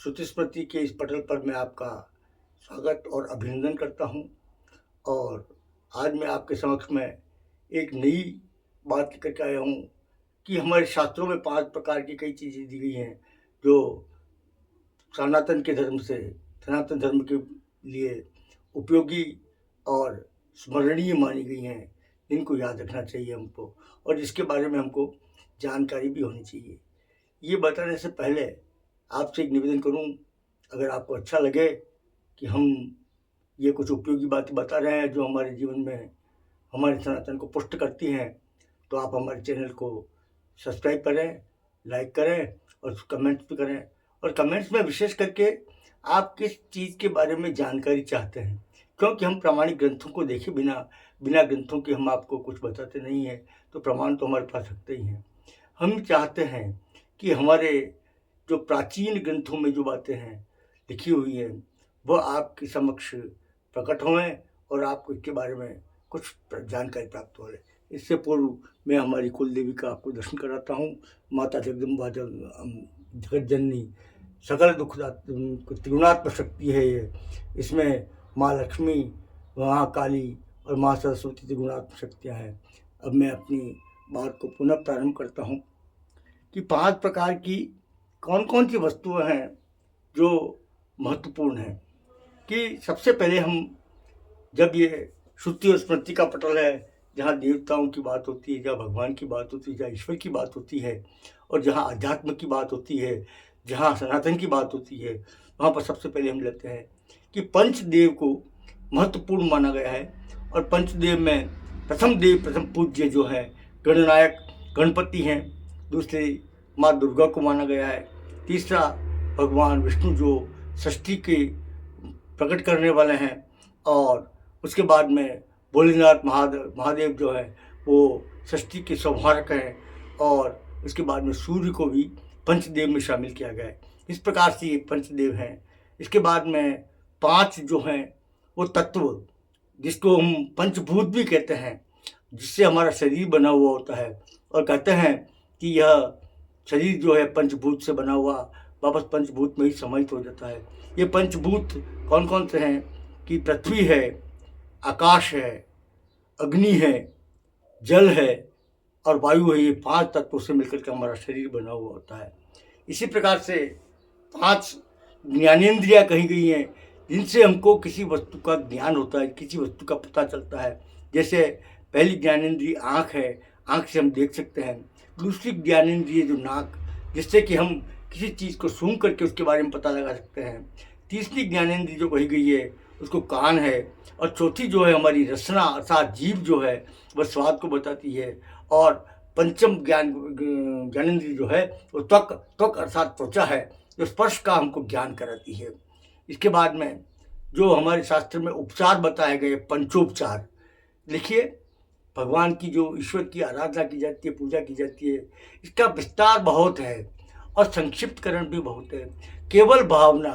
श्रुति स्मृति के इस पटल पर मैं आपका स्वागत और अभिनंदन करता हूँ। और आज मैं आपके समक्ष में एक नई बात लेकर के आया हूँ कि हमारे शास्त्रों में 5 प्रकार की कई चीज़ें दी गई हैं जो सनातन धर्म के लिए उपयोगी और स्मरणीय मानी गई हैं, इनको याद रखना चाहिए हमको और जिसके बारे में हमको जानकारी भी होनी चाहिए। ये बताने से पहले आपसे एक निवेदन करूं, अगर आपको अच्छा लगे कि हम ये कुछ उपयोगी बातें बता रहे हैं जो हमारे जीवन में हमारे सनातन को पुष्ट करती हैं, तो आप हमारे चैनल को सब्सक्राइब करें, लाइक करें और कमेंट्स भी करें। और कमेंट्स में विशेष करके आप किस चीज़ के बारे में जानकारी चाहते हैं, क्योंकि हम प्रामाणिक ग्रंथों को देखे बिना ग्रंथों के हम आपको कुछ बताते नहीं हैं, तो प्रमाण तो हमारे पास रखते ही हैं। हम चाहते हैं कि हमारे जो प्राचीन ग्रंथों में जो बातें हैं लिखी हुई हैं वह आपके समक्ष प्रकट हों और आपको इसके बारे में कुछ जानकारी प्राप्त हो। इससे पूर्व मैं हमारी कुल देवी का आपको दर्शन कराता हूँ। माता जगदम्बा जगत जननी सकल दुख त्रिगुणात्मक शक्ति है ये। इसमें माँ लक्ष्मी, माँ काली और माँ सरस्वती त्रिगुणात्मक शक्तियाँ हैं। अब मैं अपनी बात को पुनः प्रारंभ करता हूँ कि 5 प्रकार की कौन कौन सी वस्तुएं हैं जो महत्वपूर्ण हैं। कि सबसे पहले हम जब ये श्रुति और स्मृति का पटल है, जहाँ देवताओं की बात होती है, जहाँ भगवान की बात होती है, जहाँ ईश्वर की बात होती है और जहाँ अध्यात्म की बात होती है, जहाँ सनातन की बात होती है, वहाँ पर सबसे पहले हम लेते हैं कि पंचदेव को महत्वपूर्ण माना गया है। और पंचदेव में प्रथम पूज्य जो है गणनायक गणपति हैं, दूसरे माँ दुर्गा को माना गया है, तीसरा भगवान विष्णु जो षष्ठी के प्रकट करने वाले हैं, और उसके बाद में भोलेनाथ महादेव जो है वो षष्ठी के संहारक हैं, और उसके बाद में सूर्य को भी पंचदेव में शामिल किया गया है। इस प्रकार से ये पंचदेव हैं। इसके बाद में 5 जो हैं वो तत्व, जिसको हम पंचभूत भी कहते हैं, जिससे हमारा शरीर बना हुआ होता है, और कहते हैं कि यह शरीर जो है पंचभूत से बना हुआ वापस पंचभूत में ही समाहित हो जाता है। ये पंचभूत कौन कौन से हैं कि पृथ्वी है, आकाश है, अग्नि है, जल है और वायु है। ये 5 तत्वों से मिलकर के हमारा शरीर बना हुआ होता है। इसी प्रकार से 5 ज्ञानेंद्रियाँ कही गई हैं, जिनसे हमको किसी वस्तु का ज्ञान होता है, किसी वस्तु का पता चलता है। जैसे पहली ज्ञानेंद्रिय आँख है, आँख से हम देख सकते हैं। दूसरी ज्ञानेंद्रिय जो नाक, जिससे कि हम किसी चीज़ को सूंघ करके उसके बारे में पता लगा सकते हैं। तीसरी ज्ञानेंद्रिय जो कही गई है उसको कान है, और चौथी जो है हमारी रसना अर्थात जीभ जो है वह स्वाद को बताती है। और पंचम ज्ञानेंद्रिय जो है वो त्वक अर्थात त्वचा है, जो स्पर्श का हमको ज्ञान कराती है। इसके बाद में जो हमारे शास्त्र में उपचार बताए गए, पंचोपचार, लिखिए भगवान की जो ईश्वर की आराधना की जाती है, पूजा की जाती है, इसका विस्तार बहुत है और संक्षिप्तकरण भी बहुत है। केवल भावना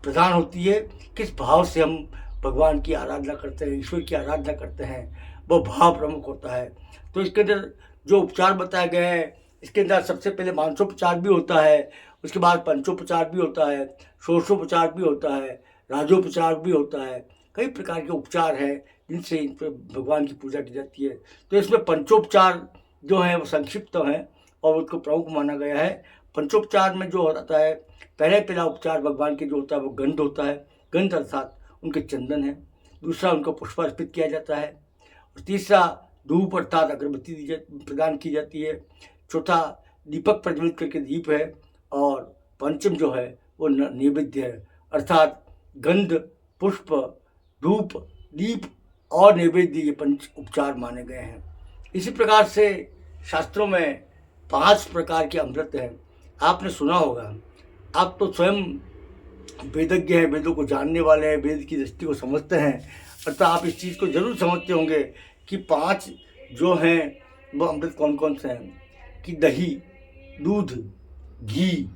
प्रधान होती है, किस भाव से हम भगवान की आराधना करते हैं, ईश्वर की आराधना करते हैं, वो भाव प्रमुख होता है। तो इसके अंदर जो उपचार बताए गए हैं, इसके अंदर सबसे पहले मानसोपचार भी होता है, उसके बाद पंचोपचार भी होता है, षोडशोपचार भी होता है, राजोपचार भी होता है। कई प्रकार के उपचार हैं जिनसे इन पर भगवान की पूजा की जाती है। तो इसमें पंचोपचार जो हैं वो संक्षिप्त हैं और उसको प्रमुख माना गया है। पंचोपचार में जो होता है, पहला उपचार भगवान के जो होता है वो गंध होता है, गंध अर्थात उनके चंदन है। दूसरा उनको पुष्प अर्पित किया जाता है, और तीसरा धूप अर्थात अगरबत्ती प्रदान की जाती है। चौथा दीपक प्रज्वलित करके दीप है, और पंचम जो है वो नैवेद्य है, अर्थात गंध, पुष्प, धूप, दीप और नैवेद्य, ये 5 उपचार माने गए हैं। इसी प्रकार से शास्त्रों में 5 प्रकार के अमृत हैं। आपने सुना होगा, आप तो स्वयं वेदज्ञ हैं, वेदों को जानने वाले हैं, वेद की दृष्टि को समझते हैं, अर्थात आप इस चीज़ को जरूर समझते होंगे कि 5 जो हैं वो अमृत कौन कौन से हैं कि दही, दूध, घी,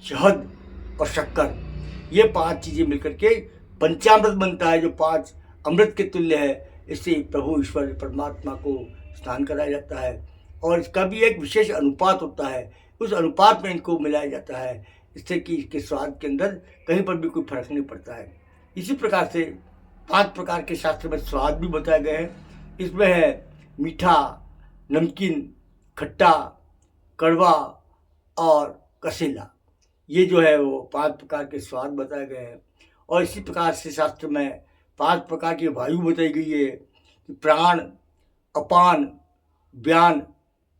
शहद और शक्कर, ये 5 चीज़ें मिलकर के पंचामृत बनता है, जो 5 अमृत के तुल्य है। इससे प्रभु ईश्वर परमात्मा को स्नान कराया जाता है, और इसका भी एक विशेष अनुपात होता है, उस अनुपात में इनको मिलाया जाता है। इससे कि इसके स्वाद के अंदर कहीं पर भी कोई फर्क नहीं पड़ता है। इसी प्रकार से 5 प्रकार के शास्त्र में स्वाद भी बताए गए हैं। इसमें है मीठा, नमकीन, खट्टा, कड़वा और कसेला। ये जो है वो 5 प्रकार के स्वाद बताए गए हैं। और इसी प्रकार से शास्त्र में 5 प्रकार की वायु बताई गई है कि प्राण, अपान, व्यान,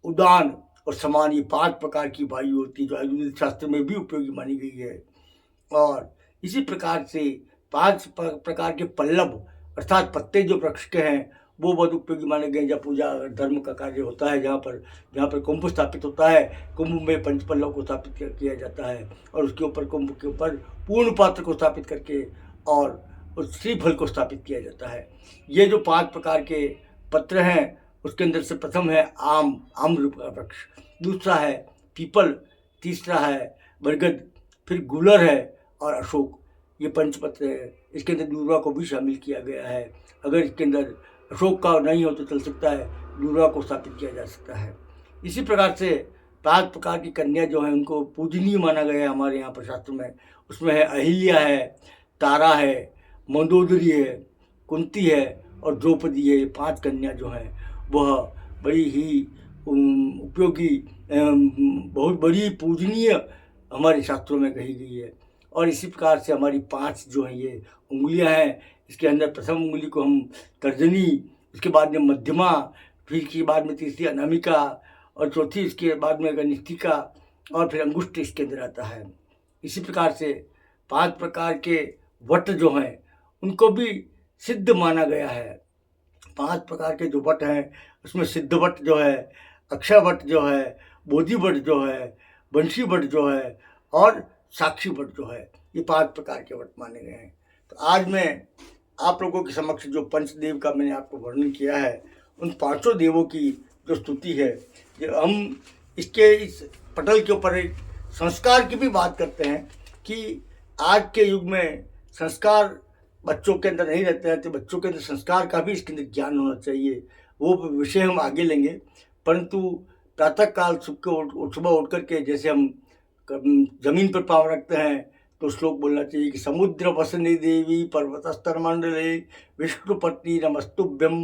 उदान और समान। ये 5 प्रकार की वायु होती है जो आयुर्वेद शास्त्र में भी उपयोगी मानी गई है। और इसी प्रकार से 5 प्रकार के पल्लव अर्थात पत्ते जो वृक्ष के हैं वो बहुत उपयोगी माने गए। जब पूजा धर्म का कार्य होता है, जहाँ पर कुंभ स्थापित होता है, कुंभ में पंचपल्लव को स्थापित किया जाता है और उसके ऊपर कुंभ के ऊपर पूर्ण पात्र को स्थापित करके और उस श्रीफल को स्थापित किया जाता है। ये जो 5 प्रकार के पत्र हैं उसके अंदर से प्रथम है आम्र का वृक्ष, दूसरा है पीपल, तीसरा है बरगद, फिर गूलर है और अशोक। ये पंचपत्र है। इसके अंदर दूर्वा को भी शामिल किया गया है। अगर इसके अंदर अशोक का नहीं हो तो चल सकता है, दूर्वा को स्थापित किया जा सकता है। इसी प्रकार से 5 प्रकार की कन्या जो है उनको पूजनीय माना गया है हमारे यहाँ पर शास्त्र में। उसमें है अहिल्या है, तारा है, मंदोदरी है, कुंती है और द्रौपदी है। ये 5 कन्या जो हैं वह बड़ी ही उपयोगी, बहुत बड़ी पूजनीय हमारे शास्त्रों में कही गई है। और इसी प्रकार से हमारी 5 जो हैं ये उंगलियां हैं। इसके अंदर प्रथम उंगली को हम तर्जनी, उसके बाद में मध्यमा, फिर इसके बाद में तीसरी अनामिका और चौथी इसके बाद में कनिष्ठिका और फिर अंगुष्ठ इसके अंदर आता है। इसी प्रकार से 5 प्रकार के वट जो हैं उनको भी सिद्ध माना गया है। 5 प्रकार के जो वट हैं उसमें सिद्ध वट जो है, अक्षय वट जो है, बोधि वट जो है, वंशी वट जो है और साक्षी वट जो है, ये 5 प्रकार के वट माने गए हैं। तो आज मैं आप लोगों के समक्ष जो पंचदेव का मैंने आपको वर्णन किया है, उन 5 देवों की जो स्तुति है, जो हम इस पटल के ऊपर एक संस्कार की भी बात करते हैं कि आज के युग में संस्कार बच्चों के अंदर नहीं रहते हैं, तो बच्चों के अंदर संस्कार का भी इसके अंदर ज्ञान होना चाहिए। वो विषय हम आगे लेंगे, परंतु प्रातःकाल सुबह उठ करके जैसे हम जमीन पर पाँव रखते हैं तो श्लोक बोलना चाहिए कि समुद्र वसने देवी पर्वतस्तर मंडले विष्णुपत्नी नमस्तुभ्यम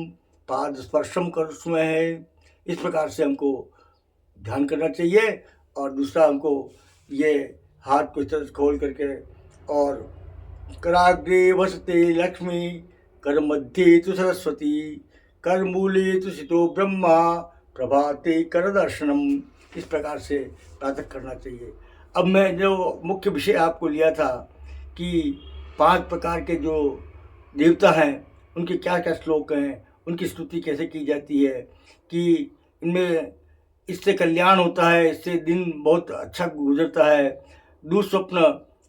पाद स्पर्शम करुष्महे है। इस प्रकार से हमको ध्यान करना चाहिए। और दूसरा हमको ये हाथ को इस तरह से खोल करके और कराग्रे वसते लक्ष्मी, कर मध्य तु सरस्वती, कर मूले तु सितो ब्रह्मा, प्रभाते कर दर्शनम, इस प्रकार से प्रातः करना चाहिए। अब मैं जो मुख्य विषय आपको लिया था कि 5 प्रकार के जो देवता हैं उनके क्या क्या श्लोक हैं, उनकी स्तुति कैसे की जाती है, कि इनमें इससे कल्याण होता है, इससे दिन बहुत अच्छा गुजरता है, दुस्वप्न,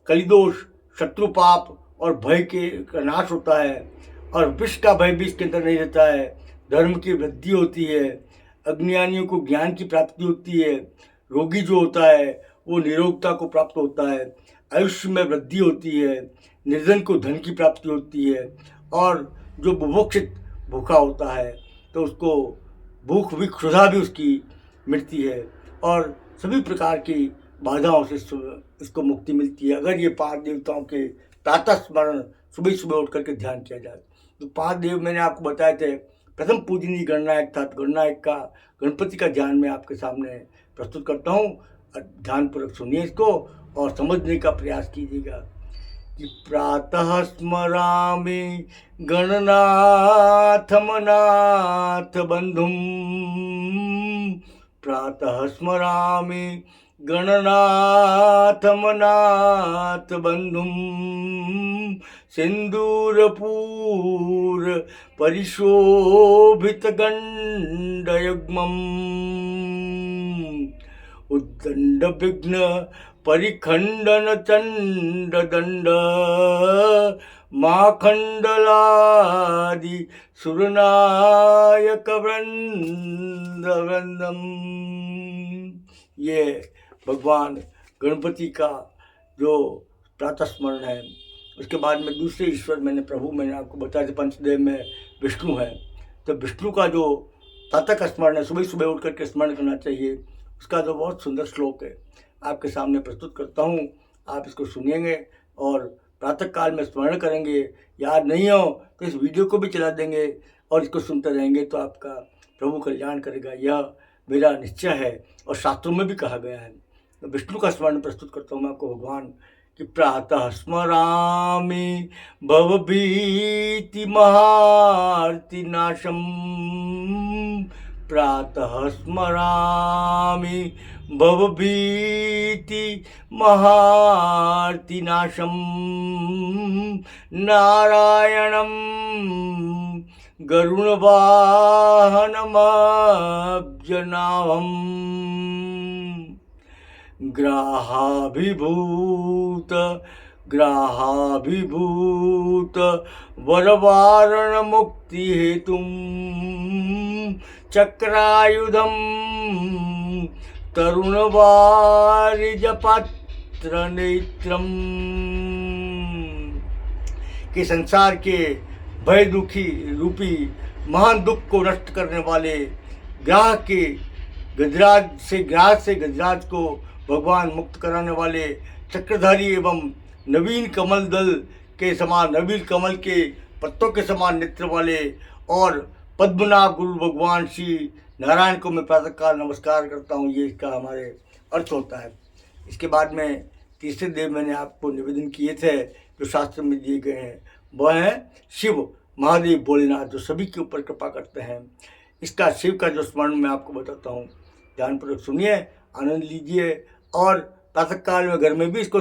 कलिदोष, शत्रुपाप और भय का नाश होता है और विष का भय भी इसके अंदर नहीं रहता है, धर्म की वृद्धि होती है, अज्ञानियों को ज्ञान की प्राप्ति होती है, रोगी जो होता है वो निरोगता को प्राप्त होता है, आयुष्य में वृद्धि होती है, निर्धन को धन की प्राप्ति होती है और जो बुभुक्षित भूखा होता है तो उसको भूख भी क्षुधा भी उसकी मिटती है और सभी प्रकार की बाधाओं से इसको मुक्ति मिलती है अगर ये 5 देवताओं के प्रातः स्मरण सुबह सुबह उठ करके ध्यान किया जाए। तो 5 देव मैंने आपको बताए थे। प्रथम पूजनीय गणनायक था, तो गणनायक का गणपति का ध्यान मैं आपके सामने प्रस्तुत करता हूँ। ध्यानपूर्वक सुनिए इसको और समझने का प्रयास कीजिएगा कि प्रातः स्मरामि गणनाथमनाथ बंधुम, प्रातः स्मरामि गणनाथमनाथ बंधुम, सिंदूरपूर परिशोभित गंडयुग्मम्, उद्दंड विघ्न परिखंडन चंड दंड, माखंडलादि सुरनायक वृंद वृंदम। ये भगवान गणपति का जो प्रातः स्मरण है। उसके बाद में दूसरे ईश्वर मैंने आपको बताया था पंचदेव में विष्णु है। तो विष्णु का जो प्रातः का स्मरण है, सुबह सुबह उठ करके स्मरण करना चाहिए। उसका जो बहुत सुंदर श्लोक है आपके सामने प्रस्तुत करता हूँ आप इसको सुनेंगे और प्रातः काल में स्मरण करेंगे। याद नहीं हो तो इस वीडियो को भी चला देंगे और इसको सुनते रहेंगे तो आपका प्रभु कल्याण करेगा, यह मेरा निश्चय है और शास्त्रों में भी कहा गया है। तो विष्णु का स्मरण प्रस्तुत करता हूँ मैं आपको भगवान कि प्रातः स्मरामि भवभीति महार्ति नाशम, प्रातः स्मरामि भवभीति महार्ति नाशम, नारायणं गरुणवाहनमब्जनाभम्, ग्राहाभिभूत वरवारण मुक्ति हेतुं, चक्रायुधं तरुणवारिजपत्र नेत्रम, कि संसार के भय दुखी रूपी महान दुख को नष्ट करने वाले ग्राह के गजराज से गजराज को भगवान मुक्त कराने वाले चक्रधारी एवं नवीन कमल दल के समान, नवीन कमल के पत्तों के समान नेत्र वाले और पद्मनाभ गुरु भगवान श्री नारायण को मैं प्रातःकाल नमस्कार करता हूँ। ये इसका हमारे अर्थ होता है। इसके बाद में तीसरे देव मैंने आपको निवेदन किए थे जो शास्त्र में दिए गए हैं, वह हैं शिव महादेव भोलेनाथ जो सभी के ऊपर कृपा करते हैं। इसका शिव का जो स्मरण मैं आपको बताता हूँ, ध्यानपूर्वक सुनिए, आनंद लीजिए और प्रातःकाल में घर में भी इसको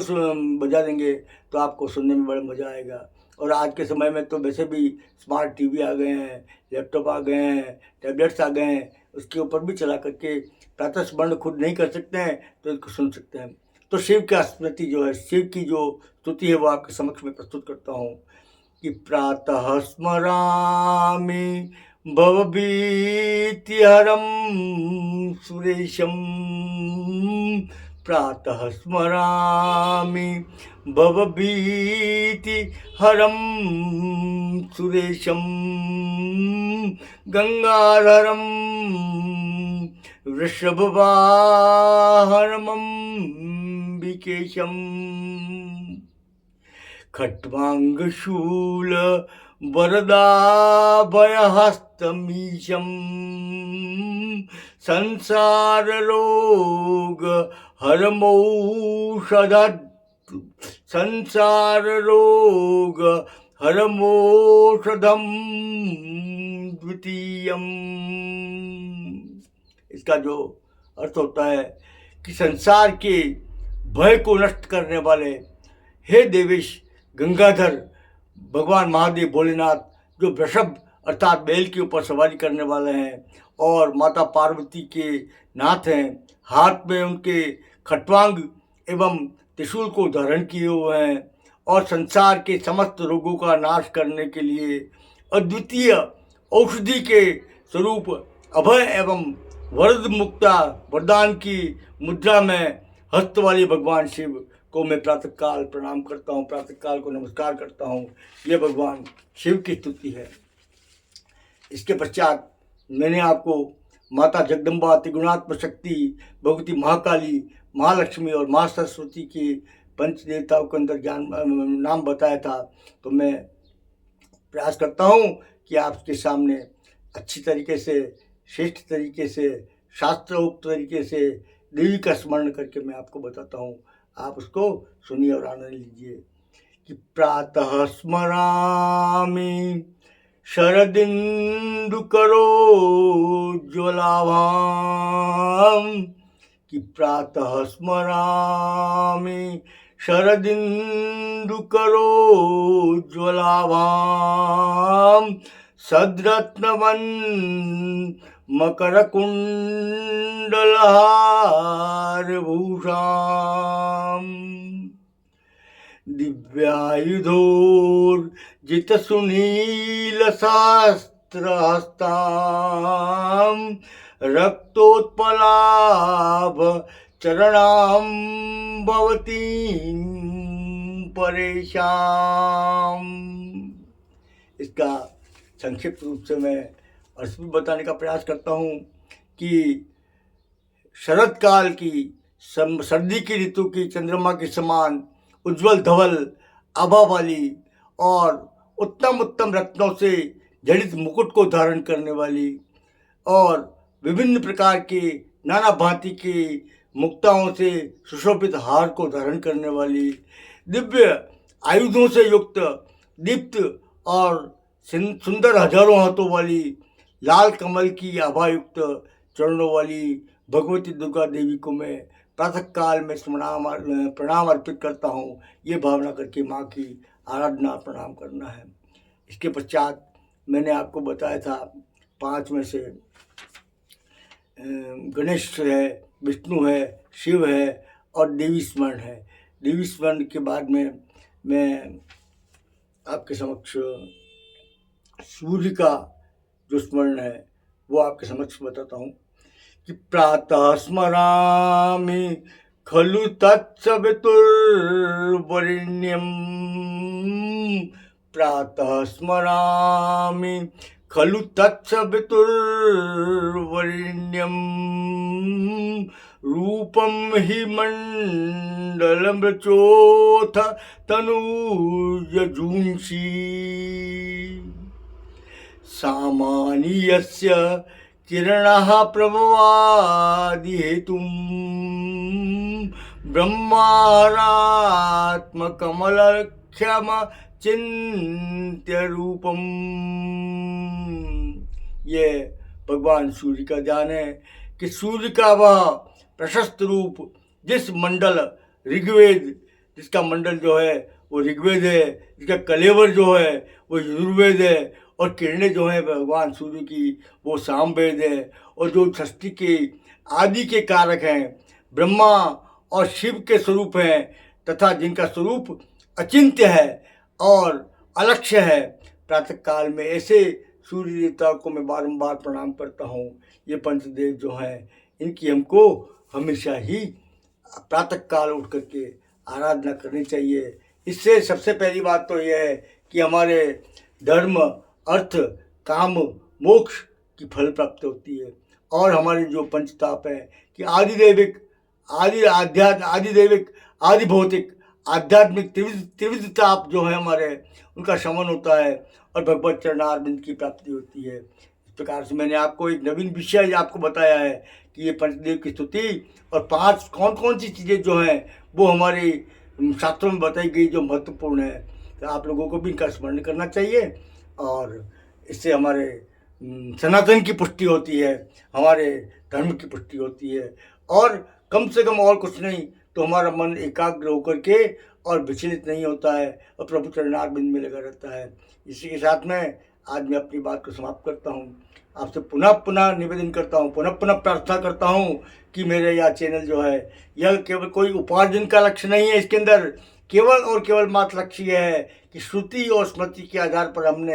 बजा देंगे तो आपको सुनने में बड़ा मज़ा आएगा। और आज के समय में तो वैसे भी स्मार्ट टीवी आ गए हैं, लैपटॉप आ गए हैं, टैबलेट्स आ गए हैं, उसके ऊपर भी चला करके प्रातः स्मरण खुद नहीं कर सकते हैं तो इसको सुन सकते हैं। तो शिव का स्मृति जो है, शिव की जो स्तुति है वो आपके समक्ष में प्रस्तुत करता हूँ कि प्रातः स्मरामि भवभीतिहरं सुरेशं, प्रातः स्मरामि भवभीतिहरं सुरेशं, गंगाधरं वृषभवाहनमम्बिकेशं, खट्वांगशूल वरदाभयहस्तमीशं, संसाररोग हरमौषधं द्वितीयम्। इसका जो अर्थ होता है कि संसार के भय को नष्ट करने वाले हे देवेश गंगाधर भगवान महादेव भोलेनाथ जो वृषभ अर्थात बैल के ऊपर सवारी करने वाले हैं और माता पार्वती के नाथ हैं, हाथ में उनके खट्वांग एवं त्रिशूल को धारण किए हुए हैं और संसार के समस्त रोगों का नाश करने के लिए अद्वितीय औषधि के स्वरूप अभय एवं वरद मुक्ता वरदान की मुद्रा में हस्त वाले भगवान शिव को मैं प्रातःकाल प्रणाम करता हूँ, प्रातःकाल को नमस्कार करता हूँ। ये भगवान शिव की स्तुति है। इसके पश्चात मैंने आपको माता जगदम्बा, त्रिगुणात्मक शक्ति, भगवती महाकाली, महालक्ष्मी और माँ सरस्वती के पंच देवताओं के अंदर नाम बताया था। तो मैं प्रयास करता हूँ कि आपके सामने अच्छी तरीके से, श्रेष्ठ तरीके से, शास्त्रोक्त तरीके से देवी का स्मरण करके मैं आपको बताता हूँ। आप उसको सुनिए और आनंद लीजिए कि प्रातः स्मरामि शरदिन्दुकरोज्ज्वलाभां, कि प्रातः स्मरामि शरदिन्दुकरोज्ज्वलाभां, सद्रत्नवन् मकरकुण्डलहारभूषाम्, दिव्यायुधोर्जितसुनीलशास्त्रहस्तां, रक्तोत्पलाभ चरणां भवतीं परेशां। इसका संक्षिप्त रूप से मैं अर्थ भी बताने का प्रयास करता हूँ कि शरद काल की सर्दी की ऋतु की चंद्रमा के समान उज्ज्वल धवल आभा वाली और उत्तम उत्तम रत्नों से जड़ित मुकुट को धारण करने वाली और विभिन्न प्रकार के नाना भांति के मुक्ताओं से सुशोभित हार को धारण करने वाली, दिव्य आयुधों से युक्त दीप्त और सुंदर हजारों हाथों वाली, लाल कमल की आभायुक्त चरणों वाली भगवती दुर्गा देवी को मैं प्रातः काल में प्रणाम अर्पित करता हूँ। ये भावना करके माँ की आराधना प्रणाम करना है। इसके पश्चात मैंने आपको बताया था 5 में से गणेश है, विष्णु है, शिव है और देवी स्मरण है। देवी स्मरण के बाद में मैं आपके समक्ष सूर्य का जो स्मरण है वो आपके समक्ष बताता हूँ कि प्रातः स्मरामि खलु तत्सवितुर्वरेण्यं, प्रातः स्मरामि खलु तत्सवितुर्वरेण्यं, रूपं हि मण्डलमृचोऽथ तनूयजूंषि, सामान्यस्य किरणः प्रभवादिहेतुं, ब्रह्मारात्मकमलख्यमचिन्त्य रूपम्। ये भगवान सूर्य का ध्यान है कि सूर्य का वह प्रशस्त रूप, जिस मंडल ऋग्वेद, जिसका मंडल जो है वो ऋग्वेद है, जिसका कलेवर जो है वो यजुर्वेद है और किरणें जो हैं भगवान सूर्य की वो सामवेद है, और जो सृष्टि के आदि के कारक हैं ब्रह्मा और शिव के स्वरूप हैं तथा जिनका स्वरूप अचिंत्य है और अलक्ष्य है। प्रातः काल में ऐसे सूर्य देवता को मैं बारंबार प्रणाम करता हूँ। ये पंचदेव जो हैं इनकी हमको हमेशा ही प्रातः काल उठ करके आराधना करनी चाहिए। इससे सबसे पहली बात तो यह है कि हमारे धर्म, अर्थ, काम, मोक्ष की फल प्राप्त होती है, और हमारे जो पंचताप है कि आदिदैविक, आदिदैविक, आदि भौतिक, आध्यात्मिक त्रिविध ताप जो है हमारे, उनका शमन होता है और भगवत चरणारविंद की प्राप्ति होती है। इस प्रकार से मैंने आपको एक नवीन विषय आपको बताया है कि ये पंचदेव की स्तुति और 5 कौन कौन सी चीज़ें जो हैं वो हमारे शास्त्रों में बताई गई जो महत्वपूर्ण है। तो आप लोगों को भी इनका स्मरण करना चाहिए और इससे हमारे सनातन की पुष्टि होती है, हमारे धर्म की पुष्टि होती है, और कम से कम और कुछ नहीं तो हमारा मन एकाग्र होकर के और विचलित नहीं होता है और प्रभु चरणारविंद में लगा रहता है। इसी के साथ में आज मैं अपनी बात को समाप्त करता हूँ। आपसे पुनः पुनः निवेदन करता हूँ, पुनः पुनः प्रार्थना करता हूँ कि मेरे यह चैनल जो है यह केवल कोई उपार्जन का लक्ष्य नहीं है, इसके अंदर केवल और केवल मात्र लक्ष्य है कि श्रुति और स्मृति के आधार पर हमने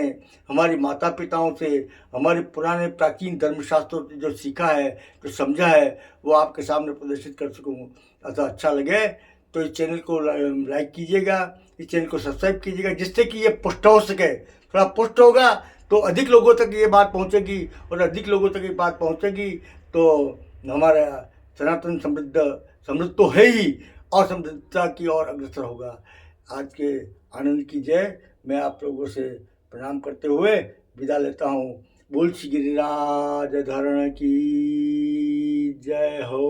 हमारी माता पिताओं से, हमारे पुराने प्राचीन धर्मशास्त्रों से जो सीखा है, जो समझा है, वो आपके सामने प्रदर्शित कर सकूँ। अतः अच्छा लगे तो इस चैनल को लाइक कीजिएगा, इस चैनल को सब्सक्राइब कीजिएगा, जिससे कि ये पुष्ट हो सके। थोड़ा पुष्ट होगा तो अधिक लोगों तक ये बात पहुंचेगी, और अधिक लोगों तक ये बात पहुंचेगी तो हमारा सनातन समृद्ध तो है ही, और समृद्धता की ओर अग्रसर होगा। आज के आनंद की जय। मैं आप लोगों से प्रणाम करते हुए विदा लेता हूँ। बोल श्री गिरिराज धारण की जय हो।